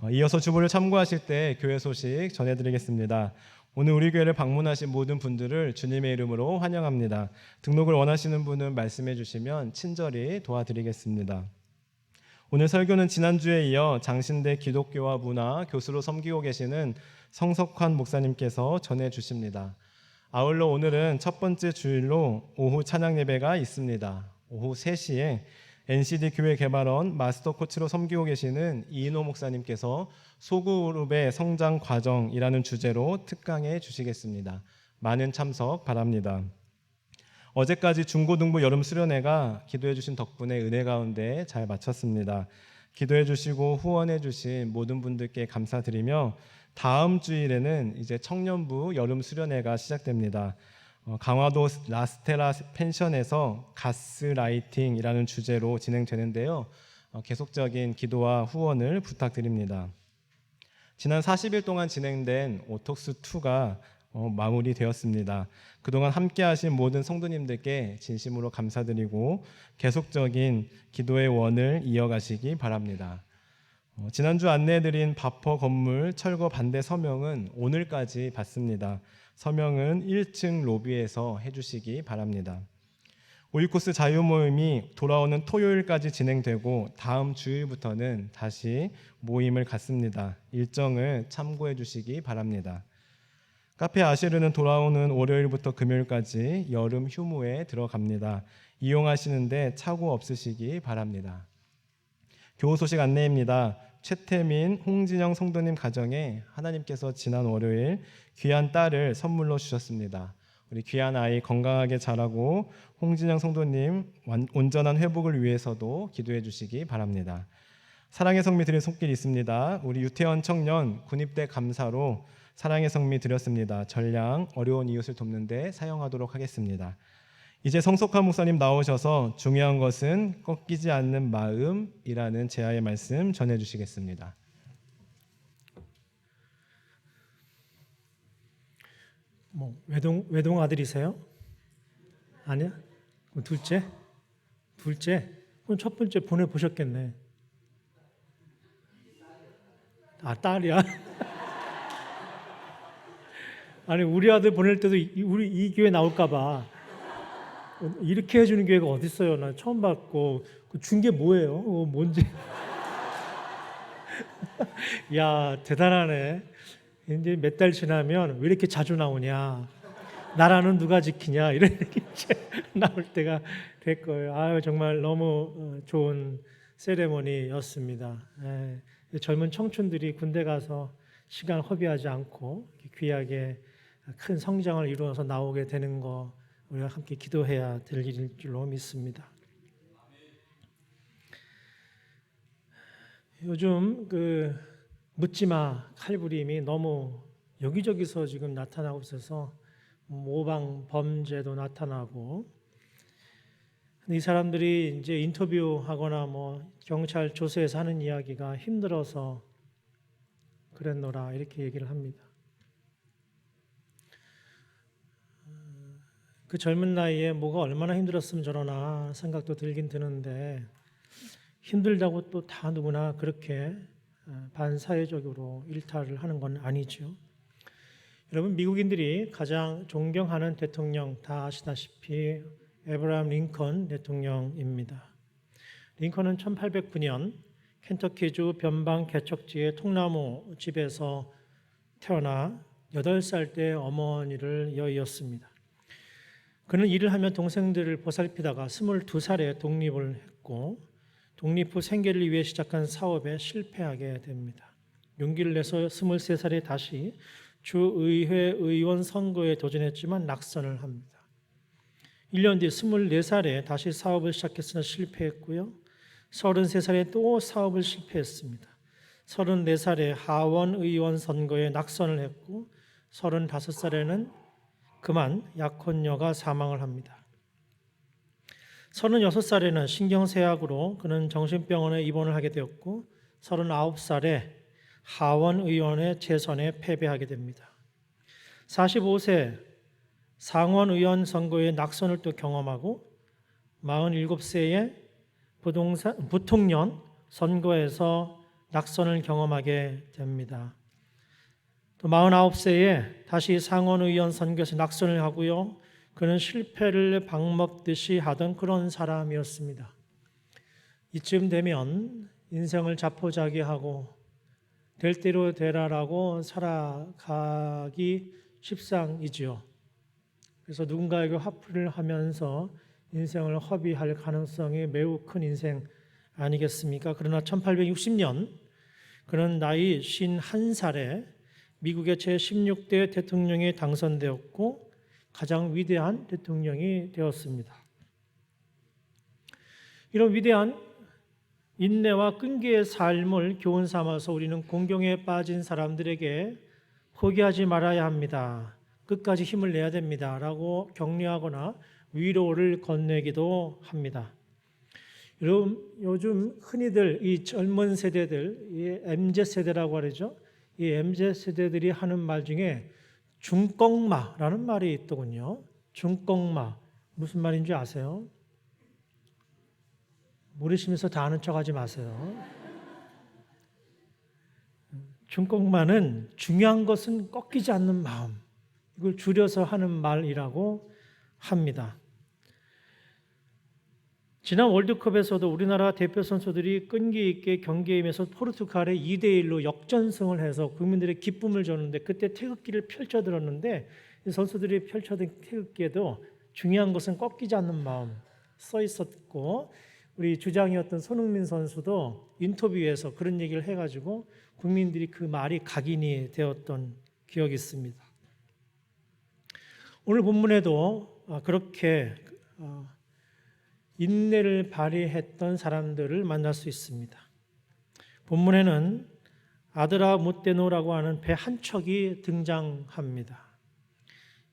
이어서 주보를 참고하실 때 교회 소식 전해드리겠습니다. 오늘 우리 교회를 방문하신 모든 분들을 주님의 이름으로 환영합니다. 등록을 원하시는 분은 말씀해 주시면 친절히 도와드리겠습니다. 오늘 설교는 지난주에 이어 장신대 기독교와 문화 교수로 섬기고 계시는 성석환 목사님께서 전해 주십니다. 아울러 오늘은 첫 번째 주일로 오후 찬양 예배가 있습니다. 오후 3시에 NCD 교회 개발원 마스터 코치로 섬기고 계시는 이인호 목사님께서 소그룹의 성장 과정이라는 주제로 특강해 주시겠습니다. 많은 참석 바랍니다. 어제까지 중고등부 여름 수련회가 기도해 주신 덕분에 은혜 가운데 잘 마쳤습니다. 기도해 주시고 후원해 주신 모든 분들께 감사드리며 다음 주일에는 이제 청년부 여름 수련회가 시작됩니다. 강화도 라스테라 펜션에서 가스라이팅이라는 주제로 진행되는데요. 계속적인 기도와 후원을 부탁드립니다. 지난 40일 동안 진행된 오톡스2가 마무리되었습니다. 그동안 함께하신 모든 성도님들께 진심으로 감사드리고 계속적인 기도의 원을 이어가시기 바랍니다. 지난주 안내해드린 바퍼 건물 철거 반대 서명은 오늘까지 받습니다. 서명은 1층 로비에서 해주시기 바랍니다. 오이코스 자유모임이 돌아오는 토요일까지 진행되고 다음 주일부터는 다시 모임을 갖습니다. 일정을 참고해 주시기 바랍니다. 카페 아쉐르는 돌아오는 월요일부터 금요일까지 여름 휴무에 들어갑니다. 이용하시는데 착오 없으시기 바랍니다. 교우 소식 안내입니다. 최태민, 홍진영 성도님 가정에 하나님께서 지난 월요일 귀한 딸을 선물로 주셨습니다. 우리 귀한 아이 건강하게 자라고 홍진영 성도님 온전한 회복을 위해서도 기도해 주시기 바랍니다. 사랑의 성미 드린 손길이 있습니다. 우리 유태원 청년 군입대 감사로 사랑의 성미 드렸습니다. 전량 어려운 이웃을 돕는 데 사용하도록 하겠습니다. 이제 성석환 목사님 나오셔서 중요한 것은 꺾이지 않는 마음이라는 제아의 말씀 전해주시겠습니다. 외동 아들이세요? 아니야? 둘째? 그럼 첫 번째 보내보셨겠네. 딸이야? 아니 우리 아들 보낼 때도 우리 이 교회 나올까봐 이렇게 해주는 교회가 어디 있어요? 나 처음 봤고 준 게 뭐예요? 뭔지. 야 대단하네. 이제 몇 달 지나면 왜 이렇게 자주 나오냐? 나라는 누가 지키냐? 이런 얘기 나올 때가 될 거예요. 아유 정말 너무 좋은 세레모니였습니다. 젊은 청춘들이 군대 가서 시간 허비하지 않고 귀하게 큰 성장을 이루어서 나오게 되는 거 우리가 함께 기도해야 될 일일 줄로 믿습니다. 요즘 묻지마 칼부림이 너무 여기저기서 지금 나타나고 있어서 모방 범죄도 나타나고, 이 사람들이 이제 인터뷰하거나 경찰 조사에서 하는 이야기가 힘들어서 그랬노라 이렇게 얘기를 합니다. 그 젊은 나이에 뭐가 얼마나 힘들었으면 저러나 생각도 들긴 드는데, 힘들다고 또 다 누구나 그렇게 반사회적으로 일탈을 하는 건 아니죠. 여러분, 미국인들이 가장 존경하는 대통령 다 아시다시피 에브라함 링컨 대통령입니다. 링컨은 1809년 켄터키주 변방 개척지의 통나무 집에서 태어나 8살 때 어머니를 여의었습니다. 그는 일을 하며 동생들을 보살피다가 22살에 독립을 했고, 독립 후 생계를 위해 시작한 사업에 실패하게 됩니다. 용기를 내서 23살에 다시 주의회 의원 선거에 도전했지만 낙선을 합니다. 1년 뒤 24살에 다시 사업을 시작했으나 실패했고요. 33살에 또 사업을 실패했습니다. 34살에 하원 의원 선거에 낙선을 했고 35살에는 그만 약혼녀가 사망을 합니다. 36살에는 신경쇠약으로 그는 정신병원에 입원을 하게 되었고 39살에 하원 의원의 재선에 패배하게 됩니다. 45세 상원 의원 선거에 낙선을 또 경험하고 47세에 부통령 선거에서 낙선을 경험하게 됩니다. 또 49세에 다시 상원의원 선거에서 낙선을 하고요. 그는 실패를 방먹듯이 하던 그런 사람이었습니다. 이쯤 되면 인생을 자포자기하고 될 대로 되라라고 살아가기 십상이지요. 그래서 누군가에게 화풀이를 하면서 인생을 허비할 가능성이 매우 큰 인생 아니겠습니까? 그러나 1860년 그는 나이 51살에 미국의 제16대 대통령에 당선되었고 가장 위대한 대통령이 되었습니다. 이런 위대한 인내와 끈기의 삶을 교훈 삼아서 우리는 공경에 빠진 사람들에게 포기하지 말아야 합니다. 끝까지 힘을 내야 됩니다. 라고 격려하거나 위로를 건네기도 합니다. 여러분, 요즘 흔히들 이 젊은 세대들, 이 MZ세대라고 하죠. 이 MZ세대들이 하는 말 중에 중꺾마라는 말이 있더군요. 중꺾마. 무슨 말인지 아세요? 모르시면서 다 아는 척하지 마세요. 중꺾마는 중요한 것은 꺾이지 않는 마음, 이걸 줄여서 하는 말이라고 합니다. 지난 월드컵에서도 우리나라 대표 선수들이 끈기 있게 경기에 임해서 포르투갈에 2대1로 역전승을 해서 국민들의 기쁨을 줬는데 그때 태극기를 펼쳐들었는데 이 선수들이 펼쳐든 태극기에도 중요한 것은 꺾이지 않는 마음 써 있었고 우리 주장이었던 손흥민 선수도 인터뷰에서 그런 얘기를 해가지고 국민들이 그 말이 각인이 되었던 기억이 있습니다. 오늘 본문에도 그렇게 인내를 발휘했던 사람들을 만날 수 있습니다. 본문에는 아드라 무테노라고 하는 배 한 척이 등장합니다.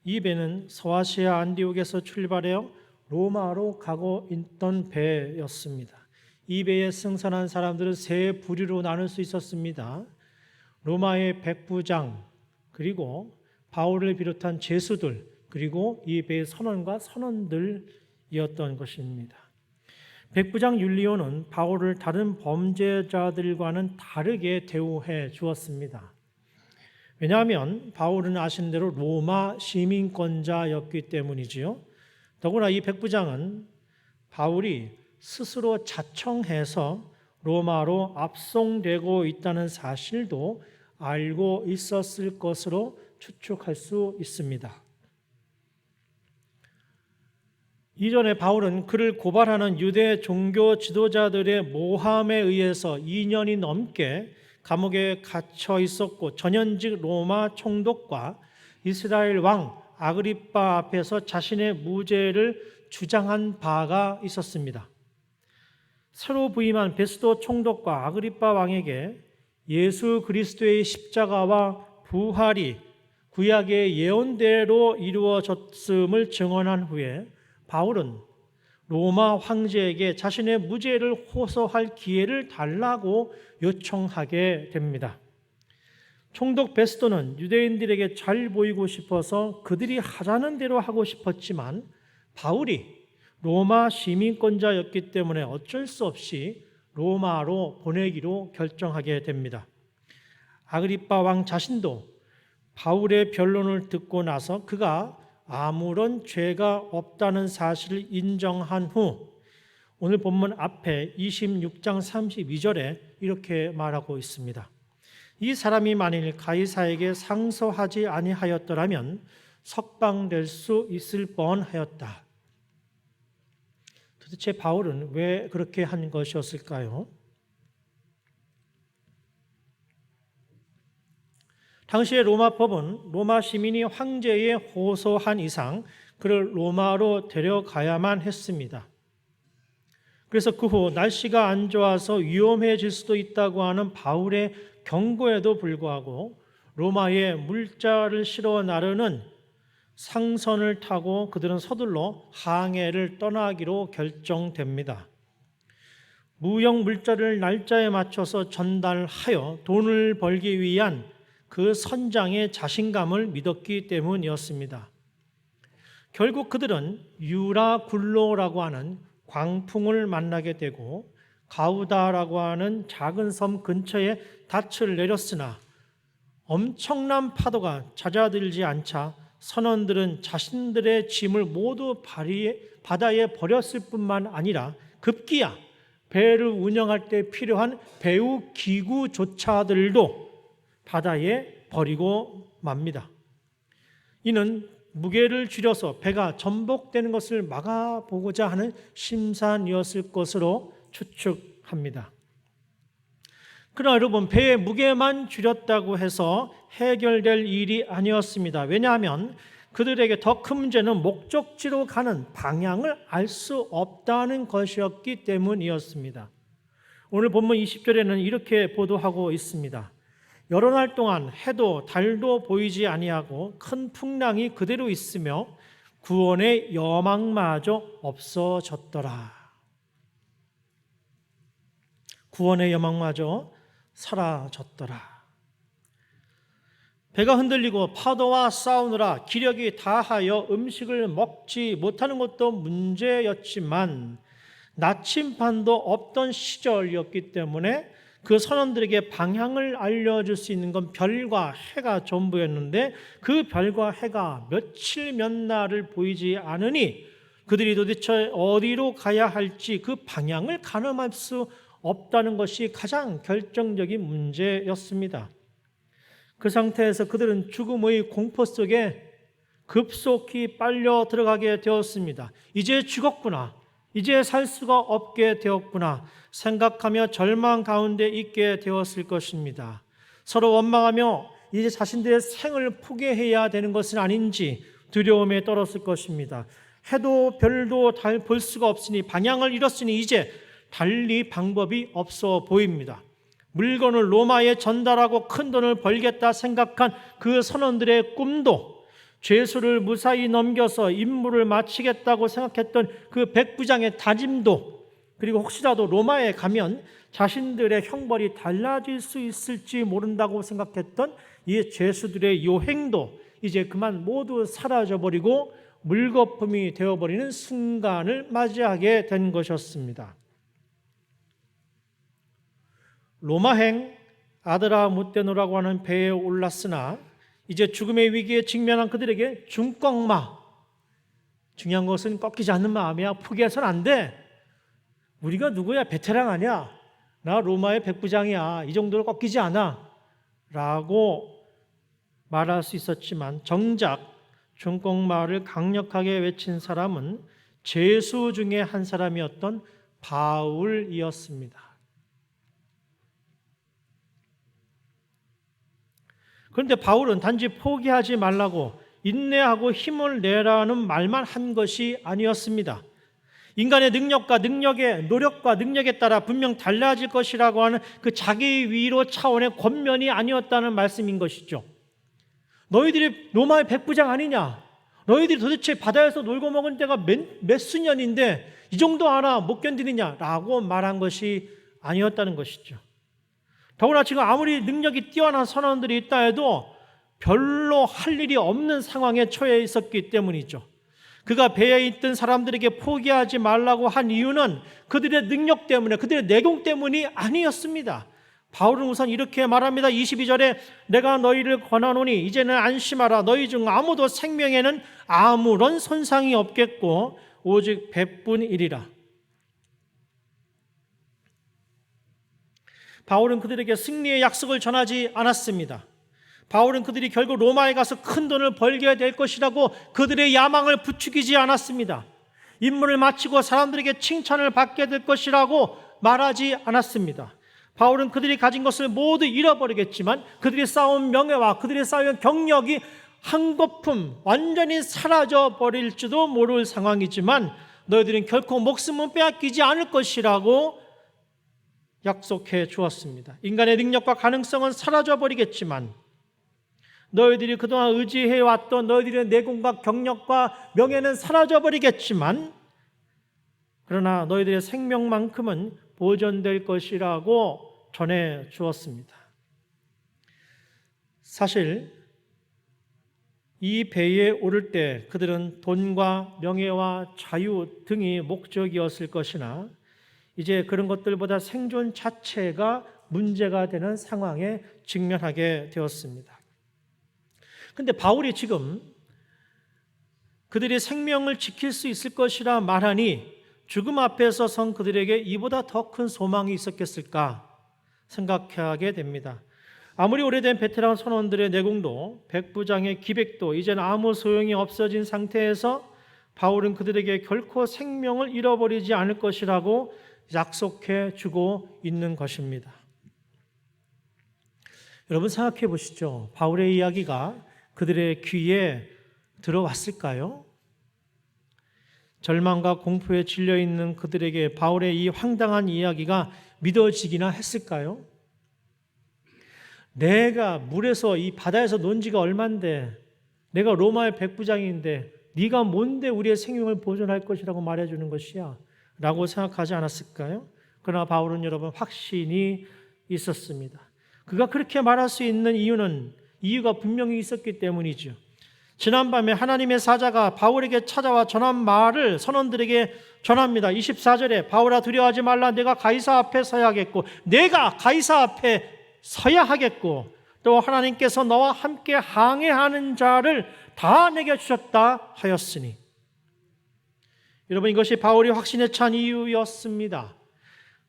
이 배는 서아시아 안디옥에서 출발해서 로마로 가고 있던 배였습니다. 이 배에 승선한 사람들은 세 부류로 나눌 수 있었습니다. 로마의 백부장, 그리고 바울을 비롯한 제수들, 그리고 이 배의 선원과 선원들이었던 것입니다. 백부장 율리오는 바울을 다른 범죄자들과는 다르게 대우해 주었습니다. 왜냐하면 바울은 아시는 대로 로마 시민권자였기 때문이지요. 더구나 이 백부장은 바울이 스스로 자청해서 로마로 압송되고 있다는 사실도 알고 있었을 것으로 추측할 수 있습니다. 이전에 바울은 그를 고발하는 유대 종교 지도자들의 모함에 의해서 2년이 넘게 감옥에 갇혀 있었고 전현직 로마 총독과 이스라엘 왕 아그리빠 앞에서 자신의 무죄를 주장한 바가 있었습니다. 새로 부임한 베스도 총독과 아그리빠 왕에게 예수 그리스도의 십자가와 부활이 구약의 예언대로 이루어졌음을 증언한 후에 바울은 로마 황제에게 자신의 무죄를 호소할 기회를 달라고 요청하게 됩니다. 총독 베스도는 유대인들에게 잘 보이고 싶어서 그들이 하자는 대로 하고 싶었지만 바울이 로마 시민권자였기 때문에 어쩔 수 없이 로마로 보내기로 결정하게 됩니다. 아그리빠 왕 자신도 바울의 변론을 듣고 나서 그가 아무런 죄가 없다는 사실을 인정한 후 오늘 본문 앞에 26장 32절에 이렇게 말하고 있습니다. 이 사람이 만일 가이사에게 상소하지 아니하였더라면 석방될 수 있을 뻔하였다. 도대체 바울은 왜 그렇게 한 것이었을까요? 당시의 로마 법은 로마 시민이 황제에 호소한 이상 그를 로마로 데려가야만 했습니다. 그래서 그 후 날씨가 안 좋아서 위험해질 수도 있다고 하는 바울의 경고에도 불구하고 로마에 물자를 실어 나르는 상선을 타고 그들은 서둘러 항해를 떠나기로 결정됩니다. 무역 물자를 날짜에 맞춰서 전달하여 돈을 벌기 위한 그 선장의 자신감을 믿었기 때문이었습니다. 결국 그들은 유라굴로라고 하는 광풍을 만나게 되고 가우다라고 하는 작은 섬 근처에 닻을 내렸으나 엄청난 파도가 잦아들지 않자 선원들은 자신들의 짐을 모두 바다에 버렸을 뿐만 아니라 급기야 배를 운영할 때 필요한 배후 기구조차들도 바다에 버리고 맙니다. 이는 무게를 줄여서 배가 전복되는 것을 막아보고자 하는 심산이었을 것으로 추측합니다. 그러나 여러분, 배의 무게만 줄였다고 해서 해결될 일이 아니었습니다. 왜냐하면 그들에게 더 큰 문제는 목적지로 가는 방향을 알 수 없다는 것이었기 때문이었습니다. 오늘 본문 20절에는 이렇게 보도하고 있습니다. 여러 날 동안 해도 달도 보이지 아니하고 큰 풍랑이 그대로 있으며 구원의 여망마저 없어졌더라. 구원의 여망마저 사라졌더라. 배가 흔들리고 파도와 싸우느라 기력이 다하여 음식을 먹지 못하는 것도 문제였지만 나침반도 없던 시절이었기 때문에 그 선원들에게 방향을 알려줄 수 있는 건 별과 해가 전부였는데 그 별과 해가 며칠 몇 날을 보이지 않으니 그들이 도대체 어디로 가야 할지 그 방향을 가늠할 수 없다는 것이 가장 결정적인 문제였습니다. 그 상태에서 그들은 죽음의 공포 속에 급속히 빨려 들어가게 되었습니다. 이제 죽었구나. 이제 살 수가 없게 되었구나 생각하며 절망 가운데 있게 되었을 것입니다. 서로 원망하며 이제 자신들의 생을 포기해야 되는 것은 아닌지 두려움에 떨었을 것입니다. 해도 별도 달 볼 수가 없으니 방향을 잃었으니 이제 달리 방법이 없어 보입니다. 물건을 로마에 전달하고 큰 돈을 벌겠다 생각한 그 선원들의 꿈도 죄수를 무사히 넘겨서 임무를 마치겠다고 생각했던 그 백부장의 다짐도 그리고 혹시라도 로마에 가면 자신들의 형벌이 달라질 수 있을지 모른다고 생각했던 이 죄수들의 요행도 이제 그만 모두 사라져버리고 물거품이 되어버리는 순간을 맞이하게 된 것이었습니다. 로마행 아드라무테노라고 하는 배에 올랐으나 이제 죽음의 위기에 직면한 그들에게 중꺾마, 중요한 것은 꺾이지 않는 마음이야. 포기해서는 안 돼. 우리가 누구야? 베테랑 아니야. 나 로마의 백부장이야. 이 정도로 꺾이지 않아 라고 말할 수 있었지만 정작 중꺾마를 강력하게 외친 사람은 죄수 중에 한 사람이었던 바울이었습니다. 그런데 바울은 단지 포기하지 말라고 인내하고 힘을 내라는 말만 한 것이 아니었습니다. 인간의 능력과 노력에 따라 분명 달라질 것이라고 하는 그 자기 위로 차원의 권면이 아니었다는 말씀인 것이죠. 너희들이 로마의 백부장 아니냐? 너희들이 도대체 바다에서 놀고 먹은 때가 몇 수년인데 이 정도 하나 못 견디느냐? 라고 말한 것이 아니었다는 것이죠. 더구나 지금 아무리 능력이 뛰어난 선원들이 있다 해도 별로 할 일이 없는 상황에 처해 있었기 때문이죠. 그가 배에 있던 사람들에게 포기하지 말라고 한 이유는 그들의 능력 때문에, 그들의 내공 때문이 아니었습니다. 바울은 우선 이렇게 말합니다. 22절에 내가 너희를 권하노니 이제는 안심하라. 너희 중 아무도 생명에는 아무런 손상이 없겠고 오직 배뿐이리라. 바울은 그들에게 승리의 약속을 전하지 않았습니다. 바울은 그들이 결국 로마에 가서 큰 돈을 벌게 될 것이라고 그들의 야망을 부추기지 않았습니다. 임무를 마치고 사람들에게 칭찬을 받게 될 것이라고 말하지 않았습니다. 바울은 그들이 가진 것을 모두 잃어버리겠지만 그들이 쌓은 명예와 그들이 쌓은 경력이 한거품 완전히 사라져 버릴지도 모를 상황이지만 너희들은 결코 목숨은 빼앗기지 않을 것이라고 약속해 주었습니다. 인간의 능력과 가능성은 사라져 버리겠지만 너희들이 그동안 의지해왔던 너희들의 내공과 경력과 명예는 사라져 버리겠지만 그러나 너희들의 생명만큼은 보존될 것이라고 전해 주었습니다. 사실 이 배에 오를 때 그들은 돈과 명예와 자유 등이 목적이었을 것이나 이제 그런 것들보다 생존 자체가 문제가 되는 상황에 직면하게 되었습니다. 근데 바울이 지금 그들이 생명을 지킬 수 있을 것이라 말하니 죽음 앞에서 선 그들에게 이보다 더 큰 소망이 있었겠을까 생각하게 됩니다. 아무리 오래된 베테랑 선원들의 내공도 백부장의 기백도 이제는 아무 소용이 없어진 상태에서 바울은 그들에게 결코 생명을 잃어버리지 않을 것이라고 약속해 주고 있는 것입니다. 여러분 생각해 보시죠. 바울의 이야기가 그들의 귀에 들어왔을까요? 절망과 공포에 질려 있는 그들에게 바울의 이 황당한 이야기가 믿어지기나 했을까요? 내가 물에서 이 바다에서 논 지가 얼만데, 내가 로마의 백부장인데 네가 뭔데 우리의 생명을 보존할 것이라고 말해주는 것이야 라고 생각하지 않았을까요? 그러나 바울은 여러분 확신이 있었습니다. 그가 그렇게 말할 수 있는 이유가 분명히 있었기 때문이죠. 지난밤에 하나님의 사자가 바울에게 찾아와 전한 말을 선원들에게 전합니다. 24절에 바울아 두려워하지 말라. 내가 가이사 앞에 서야 하겠고 내가 가이사 앞에 서야 하겠고 또 하나님께서 너와 함께 항해하는 자를 다 내게 주셨다 하였으니. 여러분 이것이 바울이 확신에 찬 이유였습니다.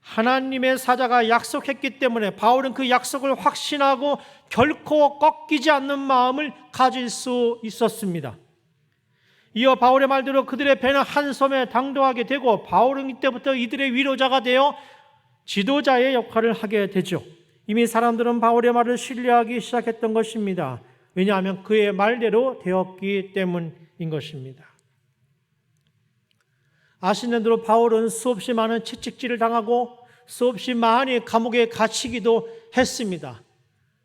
하나님의 사자가 약속했기 때문에 바울은 그 약속을 확신하고 결코 꺾이지 않는 마음을 가질 수 있었습니다. 이어 바울의 말대로 그들의 배는 한 섬에 당도하게 되고 바울은 이때부터 이들의 위로자가 되어 지도자의 역할을 하게 되죠. 이미 사람들은 바울의 말을 신뢰하기 시작했던 것입니다. 왜냐하면 그의 말대로 되었기 때문인 것입니다. 아시는 대로 바울은 수없이 많은 채찍질을 당하고 수없이 많이 감옥에 갇히기도 했습니다.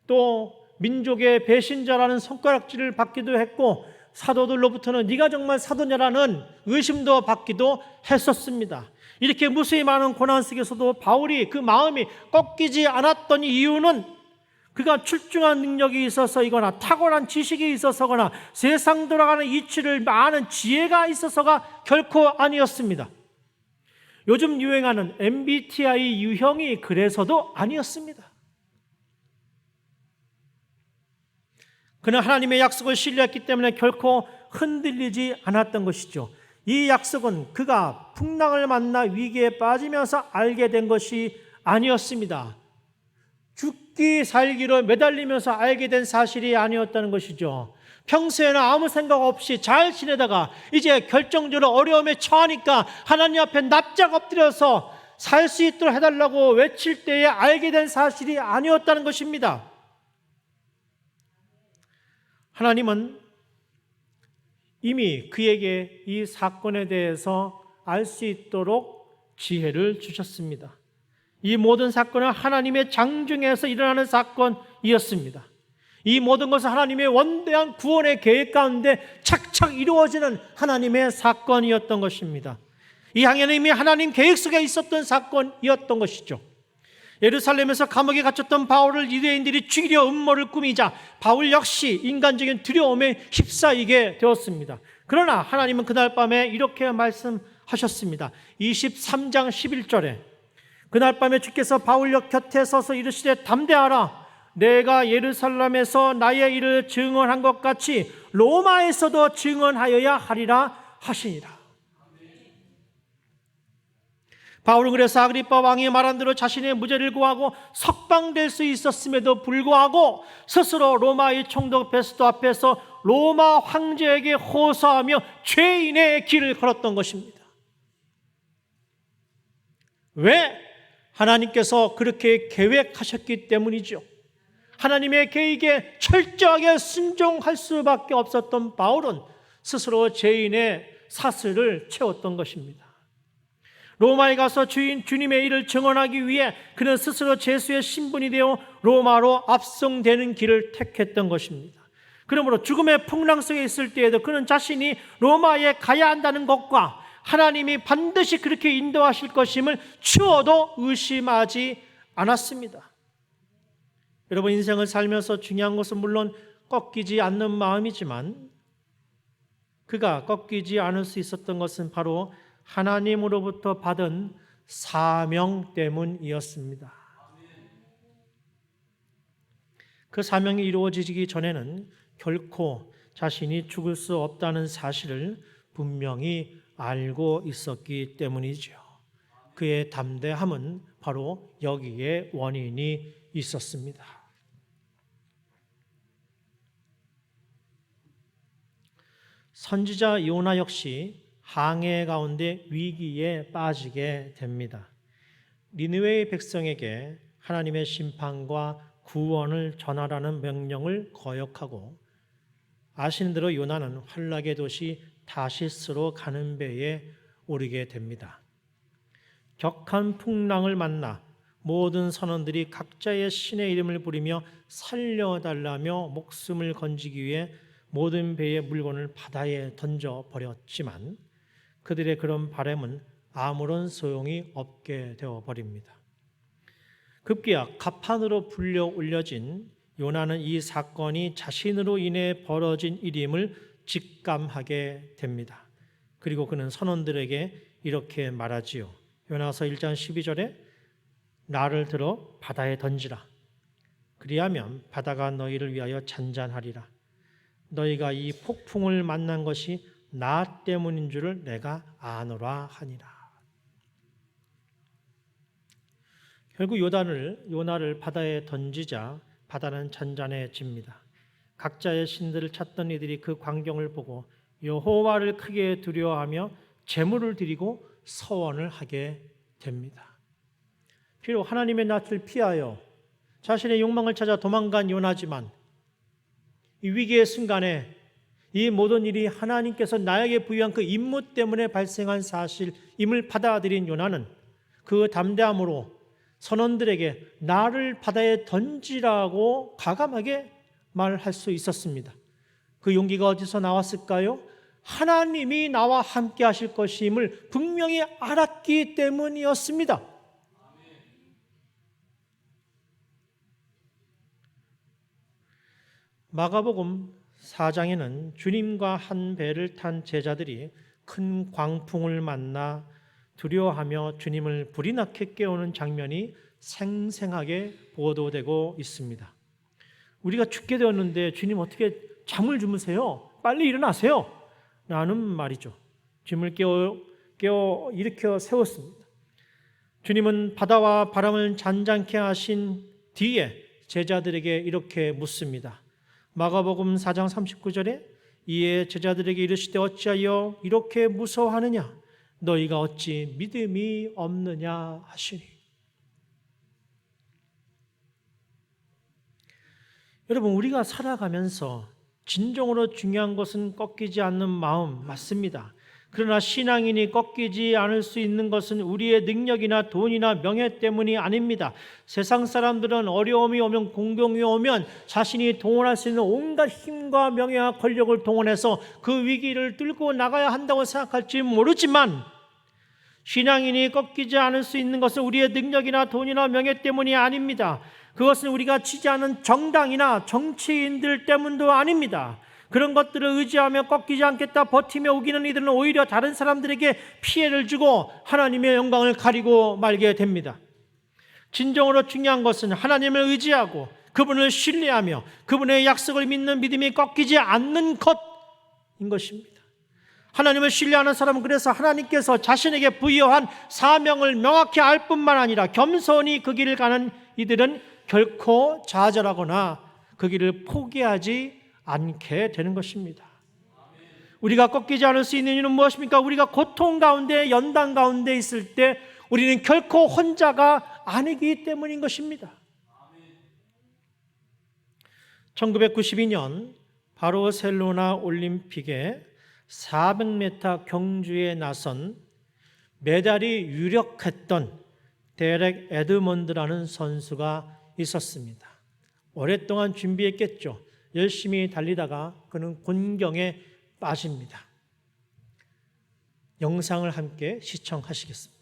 또 민족의 배신자라는 손가락질을 받기도 했고 사도들로부터는 네가 정말 사도냐라는 의심도 받기도 했었습니다. 이렇게 무수히 많은 고난 속에서도 바울이 그 마음이 꺾이지 않았던 이유는 그가 출중한 능력이 있어서이거나 탁월한 지식이 있어서거나 세상 돌아가는 이치를 아는 지혜가 있어서가 결코 아니었습니다. 요즘 유행하는 MBTI 유형이 그래서도 아니었습니다. 그는 하나님의 약속을 신뢰했기 때문에 결코 흔들리지 않았던 것이죠. 이 약속은 그가 풍랑을 만나 위기에 빠지면서 알게 된 것이 아니었습니다. 죽기 살기로 매달리면서 알게 된 사실이 아니었다는 것이죠. 평소에는 아무 생각 없이 잘 지내다가 이제 결정적으로 어려움에 처하니까 하나님 앞에 납작 엎드려서 살 수 있도록 해달라고 외칠 때에 알게 된 사실이 아니었다는 것입니다. 하나님은 이미 그에게 이 사건에 대해서 알 수 있도록 지혜를 주셨습니다. 이 모든 사건은 하나님의 장중에서 일어나는 사건이었습니다. 이 모든 것은 하나님의 원대한 구원의 계획 가운데 착착 이루어지는 하나님의 사건이었던 것입니다. 이 항해는 이미 하나님 계획 속에 있었던 사건이었던 것이죠. 예루살렘에서 감옥에 갇혔던 바울을 유대인들이 죽이려 음모를 꾸미자 바울 역시 인간적인 두려움에 휩싸이게 되었습니다. 그러나 하나님은 그날 밤에 이렇게 말씀하셨습니다. 23장 11절에 그날 밤에 주께서 바울 곁에 서서 이르시되 담대하라. 내가 예루살렘에서 나의 일을 증언한 것 같이 로마에서도 증언하여야 하리라 하시니라. 바울은 그래서 아그리빠 왕이 말한 대로 자신의 무죄를 구하고 석방될 수 있었음에도 불구하고 스스로 로마의 총독 베스도 앞에서 로마 황제에게 호소하며 죄인의 길을 걸었던 것입니다. 왜? 하나님께서 그렇게 계획하셨기 때문이죠. 하나님의 계획에 철저하게 순종할 수밖에 없었던 바울은 스스로 죄인의 사슬을 채웠던 것입니다. 로마에 가서 주님의 일을 증언하기 위해 그는 스스로 죄수의 신분이 되어 로마로 압송되는 길을 택했던 것입니다. 그러므로 죽음의 풍랑 속에 있을 때에도 그는 자신이 로마에 가야 한다는 것과 하나님이 반드시 그렇게 인도하실 것임을 추워도 의심하지 않았습니다. 여러분 인생을 살면서 중요한 것은 물론 꺾이지 않는 마음이지만 그가 꺾이지 않을 수 있었던 것은 바로 하나님으로부터 받은 사명 때문이었습니다. 그 사명이 이루어지기 전에는 결코 자신이 죽을 수 없다는 사실을 분명히 알고 있었기 때문이죠. 그의 담대함은 바로 여기에 원인이 있었습니다. 선지자 요나 역시 항해 가운데 위기에 빠지게 됩니다. 니느웨의 백성에게 하나님의 심판과 구원을 전하라는 명령을 거역하고 아시는 대로 요나는 환락의 도시 다시스로 가는 배에 오르게 됩니다. 격한 풍랑을 만나 모든 선원들이 각자의 신의 이름을 부리며 살려달라며 목숨을 건지기 위해 모든 배의 물건을 바다에 던져버렸지만 그들의 그런 바람은 아무런 소용이 없게 되어버립니다. 급기야 갑판으로 불려 올려진 요나는 이 사건이 자신으로 인해 벌어진 일임을 직감하게 됩니다. 그리고 그는 선원들에게 이렇게 말하지요. 요나서 1장 12절에 나를 들어 바다에 던지라. 그리하면 바다가 너희를 위하여 잔잔하리라. 너희가 이 폭풍을 만난 것이 나 때문인 줄을 내가 아노라 하니라. 결국 요나를 바다에 던지자 바다는 잔잔해집니다. 각자의 신들을 찾던 이들이 그 광경을 보고 여호와를 크게 두려워하며 제물을 드리고 서원을 하게 됩니다. 비록 하나님의 낯을 피하여 자신의 욕망을 찾아 도망간 요나지만 이 위기의 순간에 이 모든 일이 하나님께서 나에게 부여한 그 임무 때문에 발생한 사실임을 받아들인 요나는 그 담대함으로 선원들에게 나를 바다에 던지라고 과감하게 말할 수 있었습니다. 그 용기가 어디서 나왔을까요? 하나님이 나와 함께 하실 것임을 분명히 알았기 때문이었습니다. 마가복음 4장에는 주님과 한 배를 탄 제자들이 큰 광풍을 만나 두려워하며 주님을 불이 나게 깨우는 장면이 생생하게 보도되고 있습니다. 우리가 죽게 되었는데 주님 어떻게 잠을 주무세요? 빨리 일어나세요! 라는 말이죠. 주님을 깨워 일으켜 세웠습니다. 주님은 바다와 바람을 잔잔케 하신 뒤에 제자들에게 이렇게 묻습니다. 마가복음 4장 39절에 이에 제자들에게 이르시되 어찌하여 이렇게 무서워하느냐? 너희가 어찌 믿음이 없느냐 하시니. 여러분, 우리가 살아가면서 진정으로 중요한 것은 꺾이지 않는 마음 맞습니다. 그러나 신앙인이 꺾이지 않을 수 있는 것은 우리의 능력이나 돈이나 명예 때문이 아닙니다. 세상 사람들은 어려움이 오면 공경이 오면 자신이 동원할 수 있는 온갖 힘과 명예와 권력을 동원해서 그 위기를 뚫고 나가야 한다고 생각할지 모르지만 신앙인이 꺾이지 않을 수 있는 것은 우리의 능력이나 돈이나 명예 때문이 아닙니다. 그것은 우리가 지지하는 정당이나 정치인들 때문도 아닙니다. 그런 것들을 의지하며 꺾이지 않겠다 버티며 우기는 이들은 오히려 다른 사람들에게 피해를 주고 하나님의 영광을 가리고 말게 됩니다. 진정으로 중요한 것은 하나님을 의지하고 그분을 신뢰하며 그분의 약속을 믿는 믿음이 꺾이지 않는 것인 것입니다. 하나님을 신뢰하는 사람은 그래서 하나님께서 자신에게 부여한 사명을 명확히 알 뿐만 아니라 겸손히 그 길을 가는 이들은 결코 좌절하거나 그 길을 포기하지 않게 되는 것입니다. 우리가 꺾이지 않을 수 있는 이유는 무엇입니까? 우리가 고통 가운데 연단 가운데 있을 때 우리는 결코 혼자가 아니기 때문인 것입니다. 1992년 바르셀로나 올림픽에 400m 경주에 나선 메달이 유력했던 데렉 에드먼드라는 선수가 있었습니다. 오랫동안 준비했겠죠. 열심히 달리다가 그는 곤경에 빠집니다. 영상을 함께 시청하시겠습니다.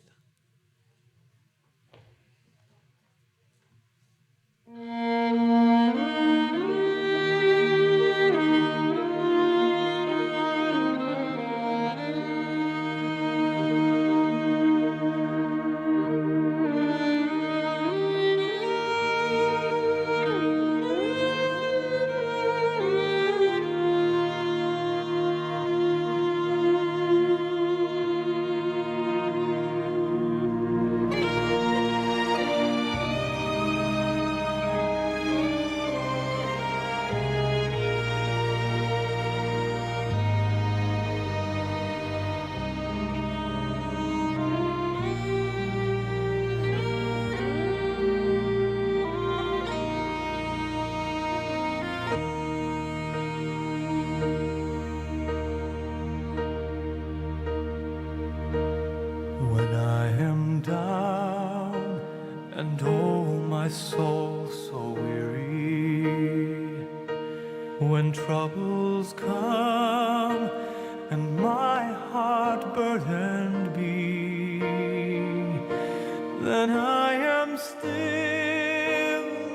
When troubles come and my heart burdened be, then I am still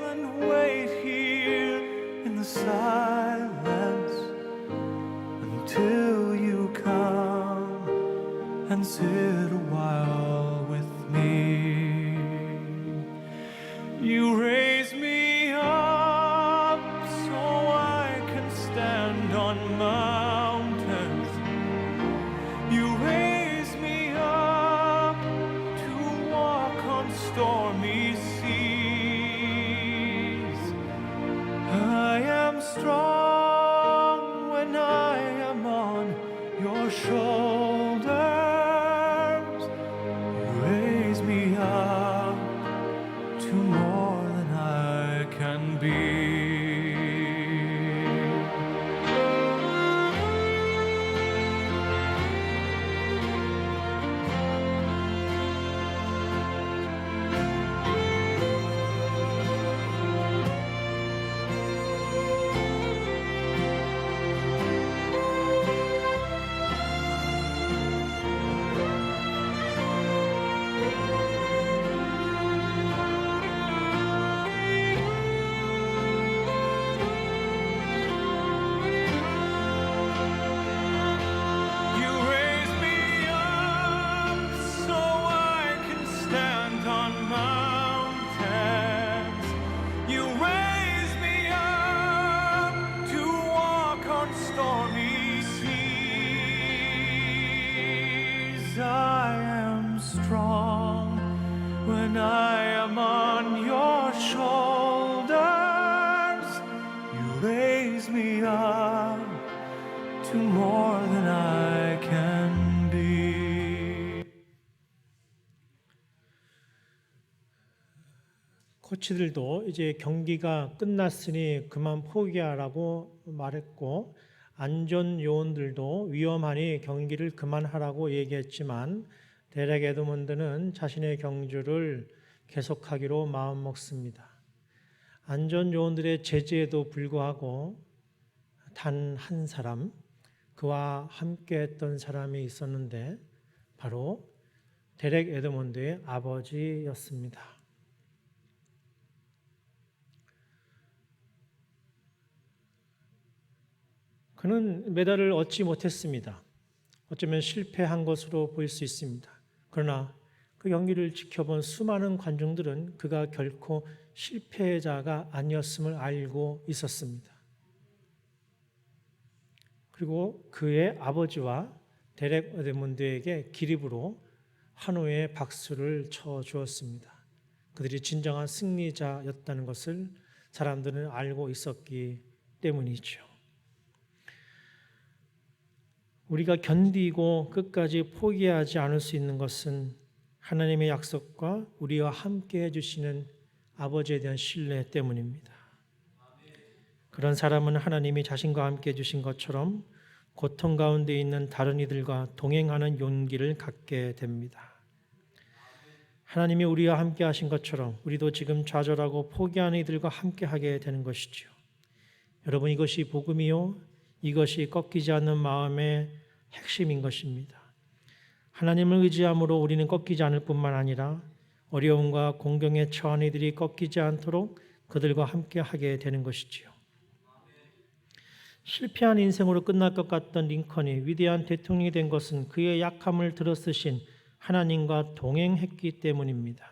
and wait here in the silence until you come and sit a while with me. You raise me up so I can stand on mountains. You raise me up to walk on stormy seas. I am strong when I am on your shoulders. You raise me up to more than I can be. You raise me up so I can stand on mountains. You raise me up to walk on stormy seas. I am strong when I am on your shoulders. You raise me up to more than I can be. 코치들도 이제 경기가 끝났으니 그만 포기하라고 말했고, 안전 요원들도 위험하니 경기를 그만하라고 얘기했지만, 데렉 에드먼드는 자신의 경주를 계속하기로 마음먹습니다. 안전 요원들의 제지에도 불구하고 단 한 사람, 그와 함께 했던 사람이 있었는데 바로 데렉 에드먼드의 아버지였습니다. 그는 메달을 얻지 못했습니다. 어쩌면 실패한 것으로 보일 수 있습니다. 그러나 그 경기를 지켜본 수많은 관중들은 그가 결코 실패자가 아니었음을 알고 있었습니다. 그리고 그의 아버지와 데렉 에드먼드에게 기립으로 환호의 박수를 쳐 주었습니다. 그들이 진정한 승리자였다는 것을 사람들은 알고 있었기 때문이죠. 우리가 견디고 끝까지 포기하지 않을 수 있는 것은 하나님의 약속과 우리와 함께 해주시는 아버지에 대한 신뢰 때문입니다. 그런 사람은 하나님이 자신과 함께 해주신 것처럼 고통 가운데 있는 다른 이들과 동행하는 용기를 갖게 됩니다. 하나님이 우리와 함께 하신 것처럼 우리도 지금 좌절하고 포기하는 이들과 함께 하게 되는 것이죠. 여러분, 이것이 복음이요, 이것이 꺾이지 않는 마음의 핵심인 것입니다. 하나님을 의지함으로 우리는 꺾이지 않을 뿐만 아니라 어려움과 공경에 처한 이들이 꺾이지 않도록 그들과 함께 하게 되는 것이지요. 실패한 인생으로 끝날 것 같던 링컨이 위대한 대통령이 된 것은 그의 약함을 들어쓰신 하나님과 동행했기 때문입니다.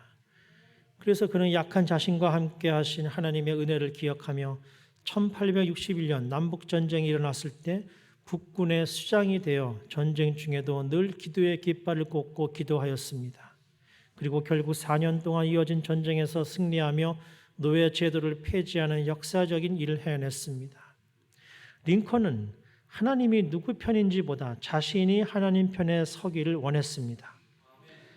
그래서 그는 약한 자신과 함께 하신 하나님의 은혜를 기억하며 1861년 남북전쟁이 일어났을 때 북군의 수장이 되어 전쟁 중에도 늘 기도의 깃발을 꽂고 기도하였습니다. 그리고 결국 4년 동안 이어진 전쟁에서 승리하며 노예 제도를 폐지하는 역사적인 일을 해냈습니다. 링컨은 하나님이 누구 편인지보다 자신이 하나님 편에 서기를 원했습니다.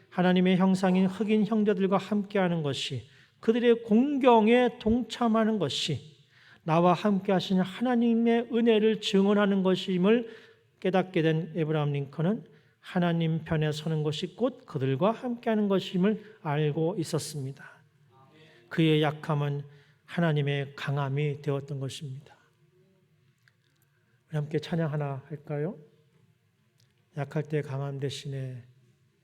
하나님의 형상인 흑인 형제들과 함께하는 것이, 그들의 공경에 동참하는 것이 나와 함께 하신 하나님의 은혜를 증언하는 것임을 깨닫게 된 에브라함 링컨은 하나님 편에 서는 것이 곧 그들과 함께하는 것임을 알고 있었습니다. 그의 약함은 하나님의 강함이 되었던 것입니다. 우리 함께 찬양 하나 할까요? 약할 때 강함 대신에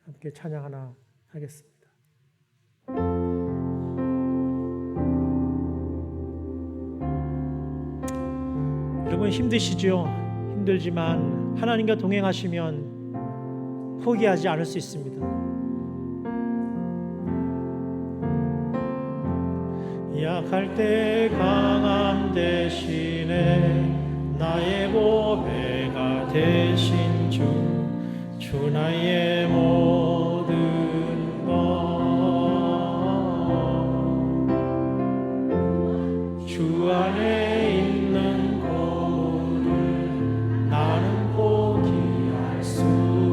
함께 찬양 하나 하겠습니다. 여러분 힘드시죠? 힘들지만 하나님과 동행하시면 포기하지 않을 수 있습니다. 약할 때 강함 대신에 나의 보배가 되신 주 나의 모든 것 주 안에 있는 고를 나는 포기할 수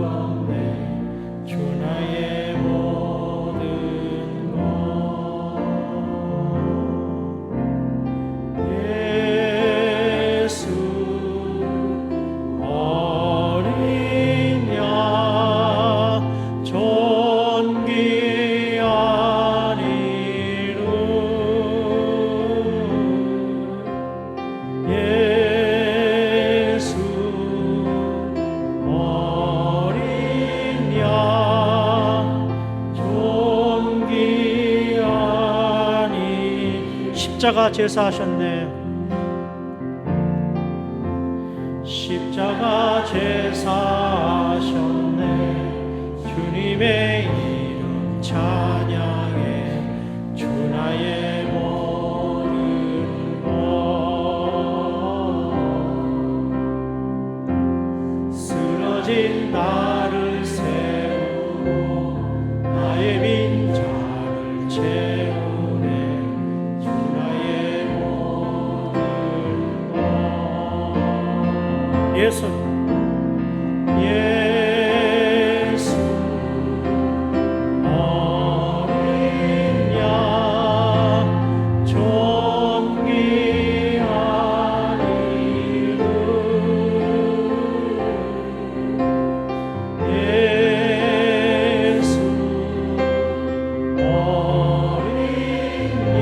없네 주 나의 모든 것 예수 어린 양 존귀한 이름 예수 어린 양 존귀한 이 십자가 제사하셨네 십자가 제사하셨네 주님의 이름 찬양해 주 나의 모든 것 쓰러진 나를 세우고 나의 빈자를 채우네 주 나의 모든 것 예수 예수 어린 양 존귀한 이름 예수 어린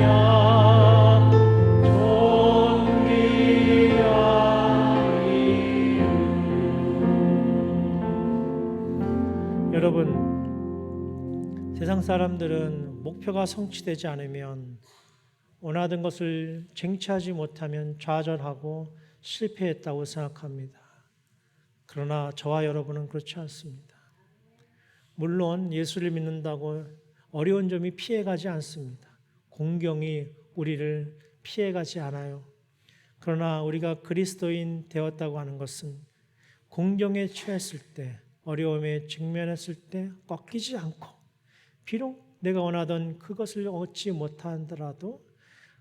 양 존귀한 이름 여러분 세상 사람들은 목표가 성취되지 않으면 원하던 것을 쟁취하지 못하면 좌절하고 실패했다고 생각합니다. 그러나 저와 여러분은 그렇지 않습니다. 물론 예수를 믿는다고 어려운 점이 피해가지 않습니다. 공경이 우리를 피해가지 않아요. 그러나 우리가 그리스도인 되었다고 하는 것은 공경에 처했을 때, 어려움에 직면했을 때 꺾이지 않고 비록 내가 원하던 그것을 얻지 못하더라도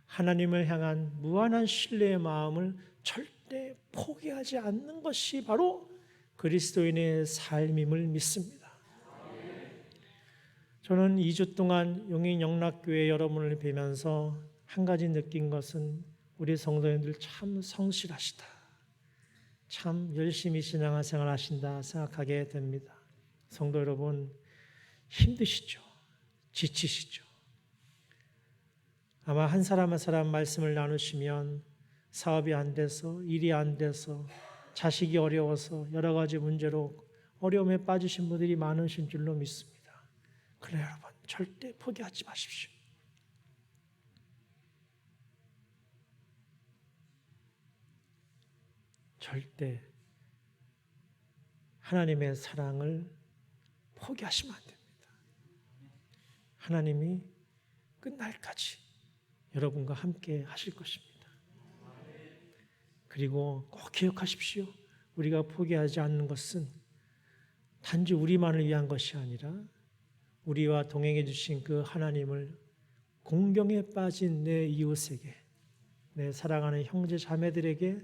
하나님을 향한 무한한 신뢰의 마음을 절대 포기하지 않는 것이 바로 그리스도인의 삶임을 믿습니다. 저는 2주 동안 용인영락교회 여러분을 뵈면서 한 가지 느낀 것은 우리 성도님들 참 성실하시다. 참 열심히 신앙생활 하신다 생각하게 됩니다. 성도 여러분 힘드시죠? 지치시죠? 아마 한 사람 한 사람 말씀을 나누시면 사업이 안 돼서 일이 안 돼서 자식이 어려워서 여러 가지 문제로 어려움에 빠지신 분들이 많으신 줄로 믿습니다. 그러나 여러분 절대 포기하지 마십시오. 절대 하나님의 사랑을 포기하시면 안 됩니다. 하나님이 끝날까지 여러분과 함께 하실 것입니다. 그리고 꼭 기억하십시오. 우리가 포기하지 않는 것은 단지 우리만을 위한 것이 아니라 우리와 동행해 주신 그 하나님을 공경에 빠진 내 이웃에게, 내 사랑하는 형제 자매들에게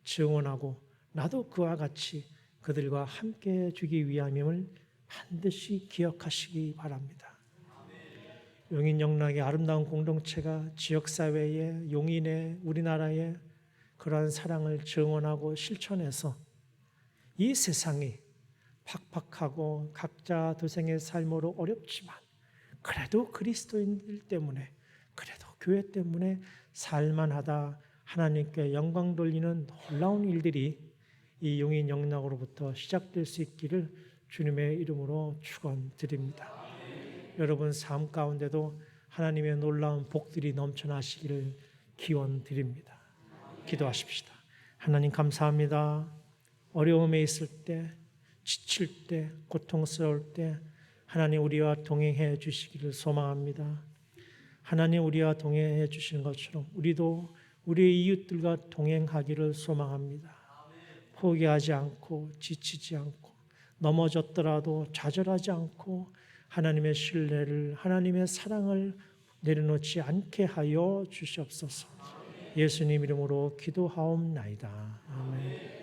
증언하고 나도 그와 같이 그들과 함께 해주기 위함임을 반드시 기억하시기 바랍니다. 용인영락의 아름다운 공동체가 지역사회에, 용인에, 우리나라에 그러한 사랑을 증언하고 실천해서 이 세상이 팍팍하고 각자 도생의 삶으로 어렵지만 그래도 그리스도인들 때문에, 그래도 교회 때문에 살만하다 하나님께 영광 돌리는 놀라운 일들이 이 용인 영락으로부터 시작될 수 있기를 주님의 이름으로 축원드립니다. 여러분 삶 가운데도 하나님의 놀라운 복들이 넘쳐나시기를 기원드립니다. 기도하십시다. 하나님 감사합니다. 어려움에 있을 때, 지칠 때, 고통스러울 때 하나님 우리와 동행해 주시기를 소망합니다. 하나님 우리와 동행해 주시는 것처럼 우리도 우리의 이웃들과 동행하기를 소망합니다. 포기하지 않고 지치지 않고 넘어졌더라도 좌절하지 않고 하나님의 신뢰를 하나님의 사랑을 내려놓지 않게 하여 주시옵소서. 예수님 이름으로 기도하옵나이다. 아멘.